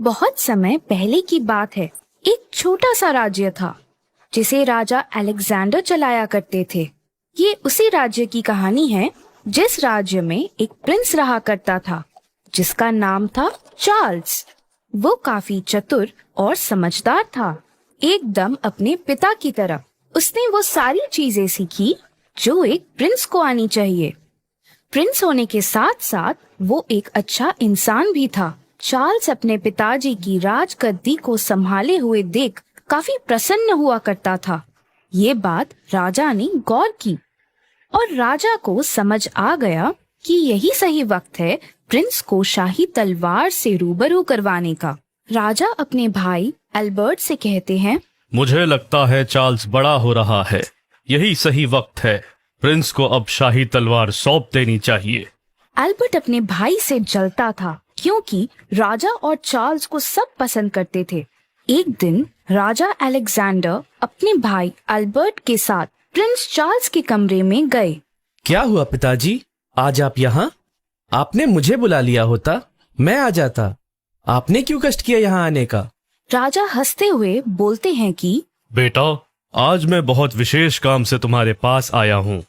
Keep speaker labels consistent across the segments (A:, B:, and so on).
A: बहुत समय पहले की बात है। एक छोटा सा राज्य था जिसे राजा अलेक्जेंडर चलाया करते थे। ये उसी राज्य की कहानी है जिस राज्य में एक प्रिंस रहा करता था जिसका नाम था चार्ल्स। वो काफी चतुर और समझदार था, एकदम अपने पिता की तरह। उसने वो सारी चीजें सीखी जो एक प्रिंस को आनी चाहिए। प्रिंस होने के साथ साथ वो एक अच्छा इंसान भी था। चार्ल्स अपने पिताजी की राजगद्दी को संभाले हुए देख काफी प्रसन्न हुआ करता था। ये बात राजा ने गौर की और राजा को समझ आ गया कि यही सही वक्त है प्रिंस को शाही तलवार से रूबरू करवाने का। राजा अपने भाई अल्बर्ट से कहते हैं,
B: मुझे लगता है चार्ल्स बड़ा हो रहा है, यही सही वक्त है। प्रिंस को अब शाही तलवार सौंप देनी चाहिए।
A: अल्बर्ट अपने भाई से जलता था क्योंकि राजा और चार्ल्स को सब पसंद करते थे। एक दिन राजा अलेक्जेंडर अपने भाई अल्बर्ट के साथ प्रिंस चार्ल्स के कमरे में गए।
C: क्या हुआ पिताजी, आज आप यहाँ? आपने मुझे बुला लिया होता, मैं आ जाता। आपने क्यों कष्ट किया यहाँ आने का?
A: राजा हंसते हुए बोलते हैं कि
B: बेटा, आज मैं बहुत विशेष काम से तुम्हारे पास आया हूँ।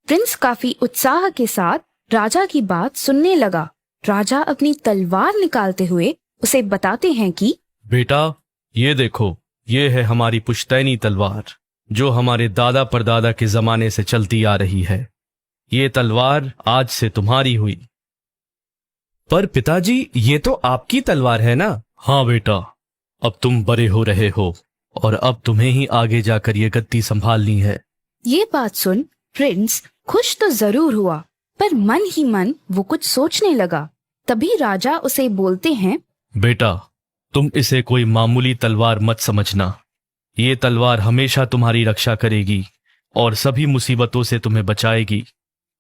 A: प्रिंस काफी उत्साह के साथ राजा की बात सुनने लगा। राजा अपनी तलवार निकालते हुए उसे बताते हैं कि
B: बेटा, ये देखो, ये है हमारी पुश्तैनी तलवार जो हमारे दादा परदादा के जमाने से चलती आ रही है। ये तलवार आज से तुम्हारी हुई।
C: पर पिताजी, ये तो आपकी तलवार है ना?
B: हाँ बेटा, अब तुम बड़े हो रहे हो और अब तुम्हें ही आगे जाकर ये गद्दी संभालनी है।
A: ये बात सुन प्रिंस खुश तो जरूर हुआ, पर मन ही मन वो कुछ सोचने लगा। तभी राजा उसे बोलते हैं,
B: बेटा, तुम इसे कोई मामूली तलवार मत समझना। ये तलवार हमेशा तुम्हारी रक्षा करेगी और सभी मुसीबतों से तुम्हें बचाएगी।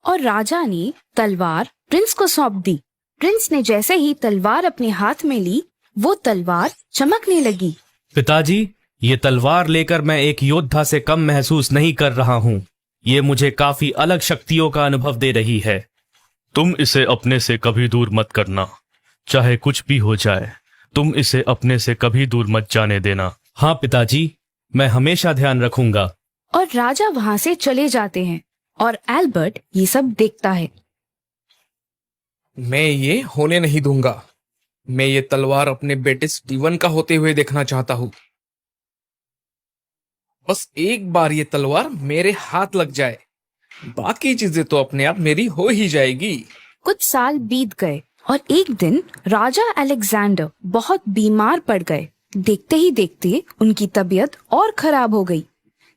A: और राजा ने तलवार प्रिंस को सौंप दी। प्रिंस ने जैसे ही तलवार अपने हाथ में ली, वो तलवार चमकने लगी।
C: पिताजी, ये तलवार लेकर मैं एक योद्धा से कम महसूस नहीं कर रहा हूँ। ये मुझे काफी अलग शक्तियों का अनुभव दे रही है।
B: तुम इसे अपने से कभी दूर मत करना, चाहे कुछ भी हो जाए। तुम इसे अपने से कभी दूर मत जाने देना।
C: हाँ पिताजी, मैं हमेशा ध्यान रखूंगा।
A: और राजा वहाँ से चले जाते हैं और एल्बर्ट ये सब देखता है।
D: मैं ये होने नहीं दूंगा। मैं ये तलवार अपने बेटे स्टीवन का होते हुए देखना चाहता हूँ। बस एक बार ये तलवार मेरे हाथ लग जाए, बाकी चीजें तो अपने आप मेरी हो ही जाएगी।
A: कुछ साल बीत गए और एक दिन राजा अलेक्जेंडर बहुत बीमार पड़ गए। देखते ही देखते उनकी तबीयत और खराब हो गई।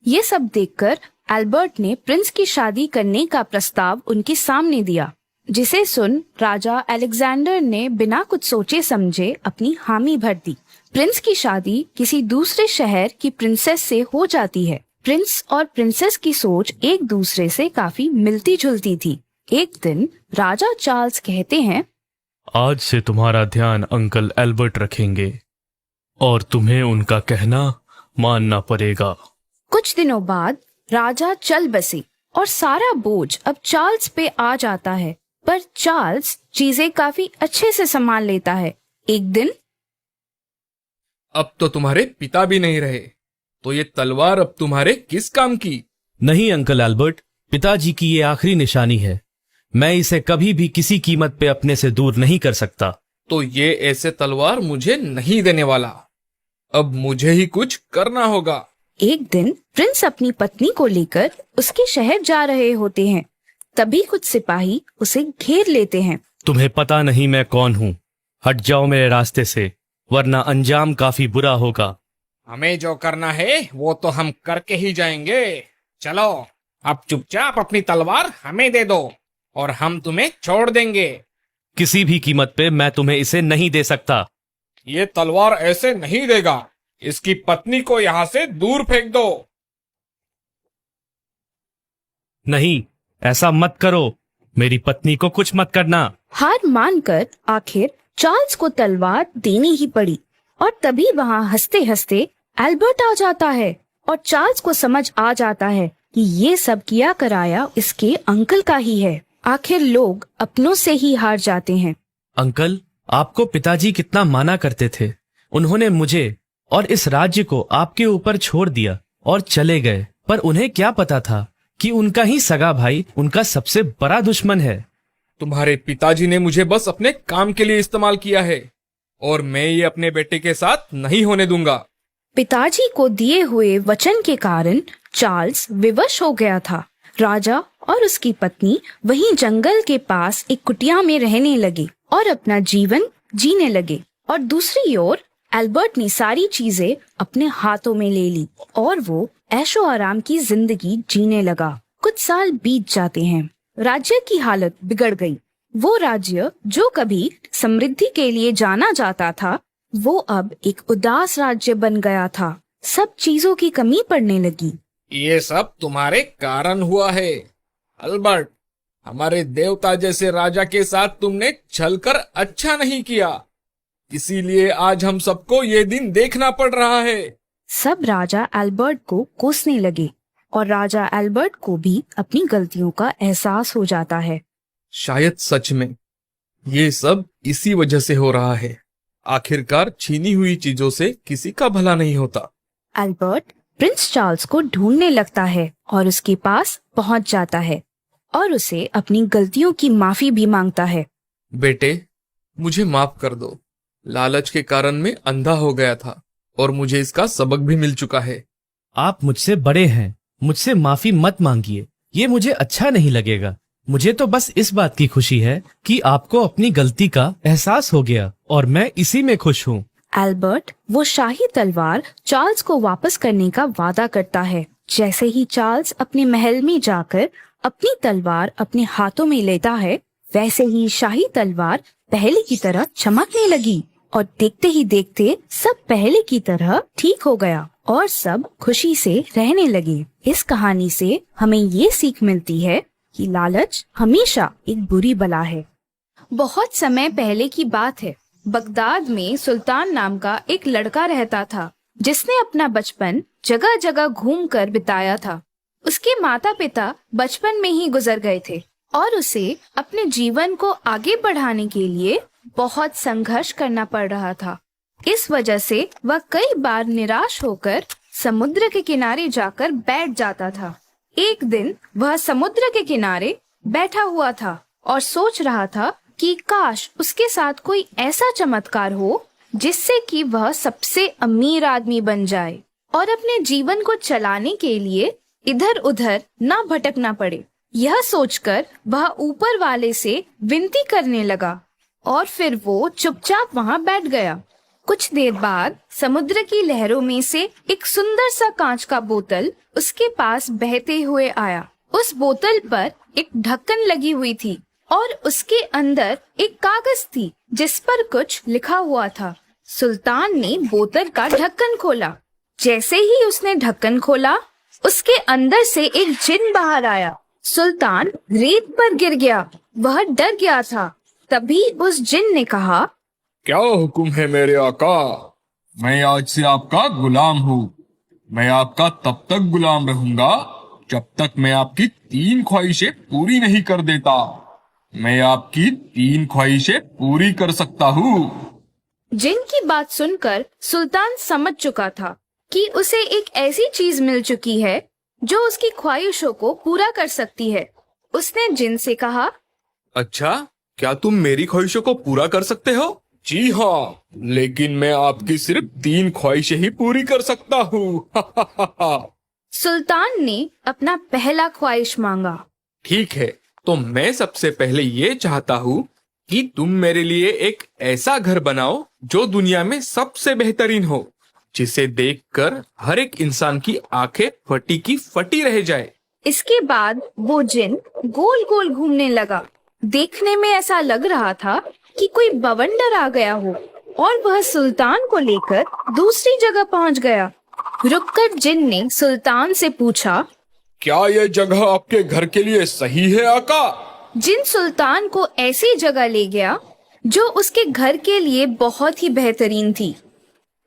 A: ये सब देखकर एल्बर्ट ने प्रिंस की शादी करने का प्रस्ताव उनके सामने दिया, जिसे सुन राजा अलेक्जेंडर ने बिना कुछ सोचे समझे अपनी हामी भर दी। प्रिंस की शादी किसी दूसरे शहर की प्रिंसेस से हो जाती है। प्रिंस और प्रिंसेस की सोच एक दूसरे से काफी मिलती जुलती थी। एक दिन राजा चार्ल्स कहते हैं,
B: आज से तुम्हारा ध्यान अंकल एल्बर्ट रखेंगे और तुम्हें उनका कहना मानना पड़ेगा।
A: कुछ दिनों बाद राजा चल बसे और सारा बोझ अब चार्ल्स पे आ जाता है। पर चार्ल्स चीजें काफी अच्छे से संभाल लेता है। एक दिन,
D: अब तो तुम्हारे पिता भी नहीं रहे, तो ये तलवार अब तुम्हारे किस काम की?
C: नहीं अंकल एल्बर्ट, पिताजी की ये आखिरी निशानी है। मैं इसे कभी भी किसी कीमत पे अपने से दूर नहीं कर सकता।
D: तो ये ऐसे तलवार मुझे नहीं देने वाला। अब मुझे ही कुछ करना होगा।
A: एक दिन प्रिंस अपनी पत्नी को लेकर उसके शहर जा रहे होते हैं। तभी कुछ सिपाही उसे घेर लेते हैं।
C: तुम्हें पता नहीं मैं कौन हूँ? हट जाओ मेरे रास्ते से, वरना अंजाम काफी बुरा होगा।
D: हमें जो करना है वो तो हम करके ही जाएंगे। चलो, अब चुपचाप अपनी तलवार हमें दे दो और हम तुम्हें छोड़ देंगे।
C: किसी भी कीमत पे मैं तुम्हें इसे नहीं दे सकता।
D: ये तलवार ऐसे नहीं देगा। इसकी पत्नी को यहाँ से दूर फेंक दो।
C: नहीं, ऐसा मत करो। मेरी पत्नी को कुछ मत करना।
A: हार मानकर आखिर चार्ल्स को तलवार देनी ही पड़ी। और तभी वहाँ हंसते हंसते एल्बर्ट आ जाता है और चार्ल्स को समझ आ जाता है कि ये सब किया कराया इसके अंकल का ही है। आखिर लोग अपनों से ही हार जाते हैं।
C: अंकल, आपको पिताजी कितना माना करते थे। उन्होंने मुझे और इस राज्य को आपके ऊपर छोड़ दिया और चले गए, पर उन्हें क्या पता था कि उनका ही सगा भाई उनका सबसे बड़ा दुश्मन है।
D: तुम्हारे पिताजी ने मुझे बस अपने काम के लिए इस्तेमाल किया है और मैं ये अपने बेटे के साथ नहीं होने दूंगा।
A: पिताजी को दिए हुए वचन के कारण चार्ल्स विवश हो गया था। राजा और उसकी पत्नी वहीं जंगल के पास एक कुटिया में रहने लगे और अपना जीवन जीने लगे, और दूसरी ओर एल्बर्ट ने सारी चीजें अपने हाथों में ले ली और वो ऐशो आराम की जिंदगी जीने लगा। कुछ साल बीत जाते हैं। राज्य की हालत बिगड़ गई। वो राज्य जो कभी समृद्धि के लिए जाना जाता था, वो अब एक उदास राज्य बन गया था। सब चीजों की कमी पड़ने लगी।
D: ये सब तुम्हारे कारण हुआ है अल्बर्ट। हमारे देवता जैसे राजा के साथ तुमने छलकर अच्छा नहीं किया, इसीलिए आज हम सबको ये दिन देखना पड़ रहा है।
A: सब राजा एल्बर्ट को कोसने लगे और राजा एल्बर्ट को भी अपनी गलतियों का एहसास हो जाता है।
D: शायद सच में ये सब इसी वजह से हो रहा है। आखिरकार छीनी हुई चीजों से किसी का भला नहीं होता।
A: एल्बर्ट प्रिंस चार्ल्स को ढूंढने लगता है और उसके पास पहुंच जाता है और उसे अपनी गलतियों की माफी भी मांगता है।
D: बेटे, मुझे माफ कर दो। लालच के कारण मैं अंधा हो गया था और मुझे इसका सबक भी मिल चुका है।
C: आप मुझसे बड़े हैं, मुझसे माफी मत मांगिए, ये मुझे अच्छा नहीं लगेगा। मुझे तो बस इस बात की खुशी है कि आपको अपनी गलती का एहसास हो गया और मैं इसी में खुश हूँ।
A: एल्बर्ट वो शाही तलवार चार्ल्स को वापस करने का वादा करता है। जैसे ही चार्ल्स अपने महल में जाकर अपनी तलवार अपने हाथों में लेता है, वैसे ही शाही तलवार पहले की तरह चमकने लगी और देखते ही देखते सब पहले की तरह ठीक हो गया और सब खुशी से रहने लगे। इस कहानी से हमें ये सीख मिलती है कि लालच हमेशा एक बुरी बला है। बहुत समय पहले की बात है। बगदाद में सुल्तान नाम का एक लड़का रहता था, जिसने अपना बचपन जगह जगह घूमकर बिताया था। उसके माता पिता बचपन में ही गुजर गए थे और उसे अपने जीवन को आगे बढ़ाने के लिए बहुत संघर्ष करना पड़ रहा था। इस वजह से वह कई बार निराश होकर समुद्र के किनारे जाकर बैठ जाता था। एक दिन वह समुद्र के किनारे बैठा हुआ था और सोच रहा था कि काश उसके साथ कोई ऐसा चमत्कार हो जिससे कि वह सबसे अमीर आदमी बन जाए और अपने जीवन को चलाने के लिए इधर उधर ना भटकना पड़े। यह सोचकर वह ऊपर वाले से विनती करने लगा और फिर वो चुपचाप वहां बैठ गया। कुछ देर बाद समुद्र की लहरों में से एक सुंदर सा कांच का बोतल उसके पास बहते हुए आया। उस बोतल पर एक ढक्कन लगी हुई थी और उसके अंदर एक कागज थी जिस पर कुछ लिखा हुआ था। सुल्तान ने बोतल का ढक्कन खोला। जैसे ही उसने ढक्कन खोला, उसके अंदर से एक जिन बाहर आया। सुल्तान रेत पर गिर गया। वह डर गया था। तभी उस जिन ने कहा,
D: क्या हुक्म है मेरे आका? मैं आज से आपका गुलाम हूँ। मैं आपका तब तक गुलाम रहूंगा जब तक मैं आपकी 3 ख्वाहिशें पूरी नहीं कर देता। मैं आपकी 3 ख्वाहिशें पूरी कर सकता हूँ।
A: जिन की बात सुनकर सुल्तान समझ चुका था कि उसे एक ऐसी चीज मिल चुकी है जो उसकी ख्वाहिशों को पूरा कर सकती है। उसने जिन से कहा,
D: अच्छा, क्या तुम मेरी ख्वाहिशों को पूरा कर सकते हो? जी हाँ, लेकिन मैं आपकी सिर्फ 3 ख्वाहिशें ही पूरी कर सकता हूँ।
A: सुल्तान ने अपना पहला ख्वाहिश मांगा।
D: ठीक है, तो मैं सबसे पहले ये चाहता हूँ कि तुम मेरे लिए एक ऐसा घर बनाओ जो दुनिया में सबसे बेहतरीन हो, जिसे देखकर हर एक इंसान की आंखें फटी की फटी रह जाए।
A: इसके बाद वो जिन गोल गोल घूमने लगा। देखने में ऐसा लग रहा था कि कोई बवंडर आ गया हो और वह सुल्तान को लेकर दूसरी जगह पहुंच गया। रुककर जिन ने सुल्तान से पूछा,
D: क्या यह जगह आपके घर के लिए सही है आका?
A: जिन सुल्तान को ऐसी जगह ले गया जो उसके घर के लिए बहुत ही बेहतरीन थी।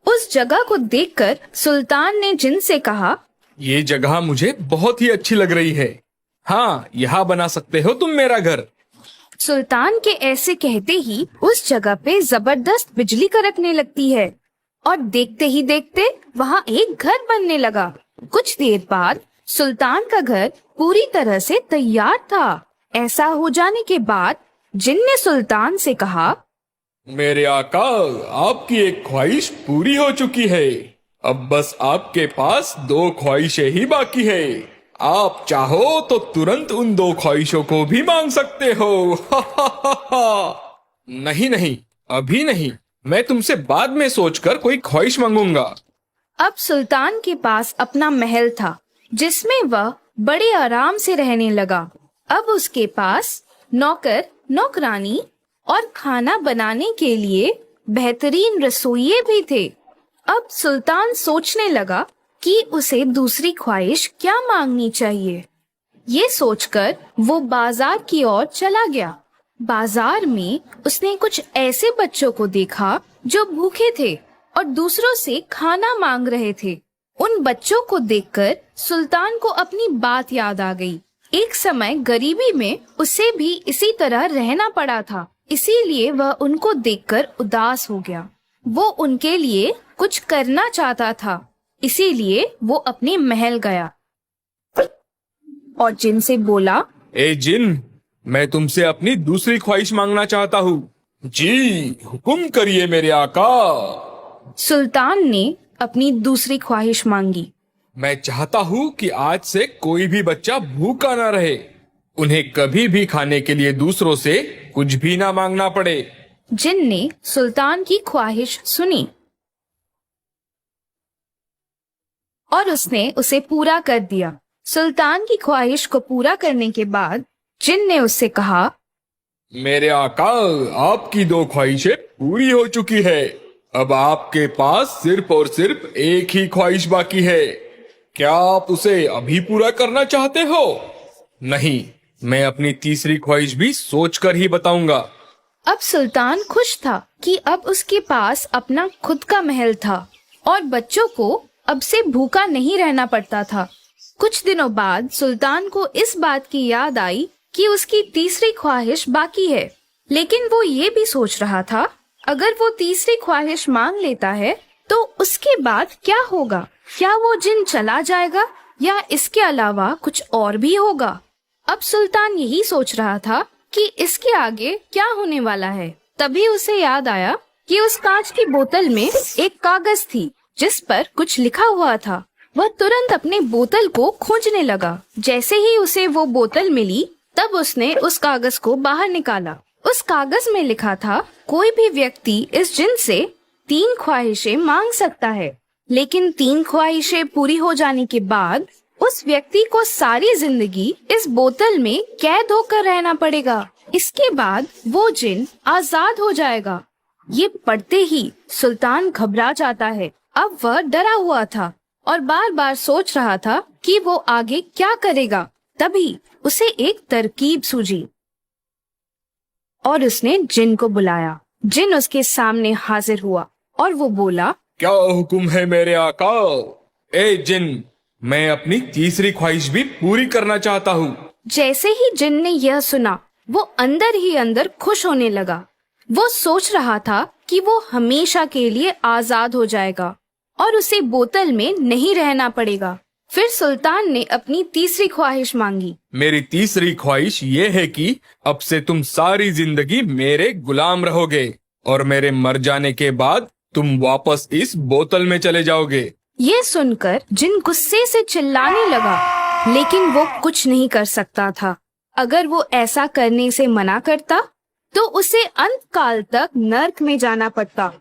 A: उस जगह को देखकर सुल्तान ने जिन से कहा,
D: ये जगह मुझे बहुत ही अच्छी लग रही है। हाँ, यहाँ बना सकते हो तुम मेरा घर।
A: सुल्तान के ऐसे कहते ही उस जगह पे जबरदस्त बिजली कड़कने लगती है और देखते ही देखते वहाँ एक घर बनने लगा। कुछ देर बाद सुल्तान का घर पूरी तरह से तैयार था। ऐसा हो जाने के बाद जिन ने सुल्तान से कहा,
D: मेरे आका, आपकी एक ख्वाहिश पूरी हो चुकी है। अब बस आपके पास 2 ख्वाहिशें ही बाकी है। आप चाहो तो तुरंत उन 2 ख्वाहिशों को भी मांग सकते हो। नहीं नहीं, अभी नहीं, मैं तुमसे बाद में सोचकर कोई ख्वाहिश मांगूंगा।
A: अब सुल्तान के पास अपना महल था जिसमें वह बड़े आराम से रहने लगा। अब उसके पास नौकर, नौकरानी और खाना बनाने के लिए बेहतरीन रसोइये भी थे। अब सुल्तान सोचने लगा कि उसे दूसरी ख्वाहिश क्या मांगनी चाहिए। ये सोचकर वो बाजार की ओर चला गया। बाजार में उसने कुछ ऐसे बच्चों को देखा जो भूखे थे और दूसरों से खाना मांग रहे थे। उन बच्चों को देखकर सुल्तान को अपनी बात याद आ गई। एक समय गरीबी में उसे भी इसी तरह रहना पड़ा था, इसीलिए वह उनको देखकर उदास हो गया। वो उनके लिए कुछ करना चाहता था, इसीलिए वो अपने महल गया और जिन से बोला,
D: ए जिन, मैं तुमसे अपनी दूसरी ख्वाहिश मांगना चाहता हूँ। जी, हुक्म करिए मेरे आका।
A: सुल्तान ने अपनी दूसरी ख्वाहिश मांगी।
D: मैं चाहता हूँ कि आज से कोई भी बच्चा भूखा ना रहे। उन्हें कभी भी खाने के लिए दूसरों से कुछ भी ना मांगना पड़े।
A: जिन ने सुल्तान की ख्वाहिश सुनी और उसने उसे पूरा कर दिया। सुल्तान की ख्वाहिश को पूरा करने के बाद जिन ने उससे कहा,
D: मेरे आका, आपकी 2 ख्वाहिशें पूरी हो चुकी है। अब आपके पास सिर्फ और सिर्फ एक ही ख्वाहिश बाकी है। क्या आप उसे अभी पूरा करना चाहते हो? नहीं, मैं अपनी तीसरी ख्वाहिश भी सोचकर ही बताऊंगा।
A: अब सुल्तान खुश था कि अब उसके पास अपना खुद का महल था और बच्चों को अब से भूखा नहीं रहना पड़ता था। कुछ दिनों बाद सुल्तान को इस बात की याद आई कि उसकी तीसरी ख्वाहिश बाकी है, लेकिन वो ये भी सोच रहा था अगर वो तीसरी ख्वाहिश मांग लेता है तो उसके बाद क्या होगा? क्या वो जिन चला जाएगा या इसके अलावा कुछ और भी होगा? अब सुल्तान यही सोच रहा था कि इसके आगे क्या होने वाला है। तभी उसे याद आया कि उस कांच की बोतल में एक कागज थी जिस पर कुछ लिखा हुआ था। वह तुरंत अपने बोतल को खोजने लगा। जैसे ही उसे वो बोतल मिली तब उसने उस कागज को बाहर निकाला। उस कागज में लिखा था, कोई भी व्यक्ति इस जिन से 3 ख्वाहिशें मांग सकता है, लेकिन 3 ख्वाहिशें पूरी हो जाने के बाद उस व्यक्ति को सारी जिंदगी इस बोतल में कैद होकर रहना पड़ेगा। इसके बाद वो जिन आजाद हो जाएगा। ये पढ़ते ही सुल्तान घबरा जाता है। अब वह डरा हुआ था और बार बार सोच रहा था कि वो आगे क्या करेगा। तभी उसे एक तरकीब सूझी और उसने जिन को बुलाया। जिन उसके सामने हाजिर हुआ और वो बोला,
D: क्या हुक्म है मेरे आका? ए जिन, मैं अपनी तीसरी ख्वाहिश भी पूरी करना चाहता हूँ।
A: जैसे ही जिन ने यह सुना वो अंदर ही अंदर खुश होने लगा। वो सोच रहा था कि वो हमेशा के लिए आजाद हो जाएगा और उसे बोतल में नहीं रहना पड़ेगा। फिर सुल्तान ने अपनी तीसरी ख्वाहिश मांगी।
D: मेरी तीसरी ख्वाहिश ये है कि अब से तुम सारी जिंदगी मेरे गुलाम रहोगे और मेरे मर जाने के बाद तुम वापस इस बोतल में चले जाओगे।
A: ये सुनकर जिन गुस्से से चिल्लाने लगा, लेकिन वो कुछ नहीं कर सकता था। अगर वो ऐसा करने से मना करता तो उसे अंत काल तक नर्क में जाना पड़ता।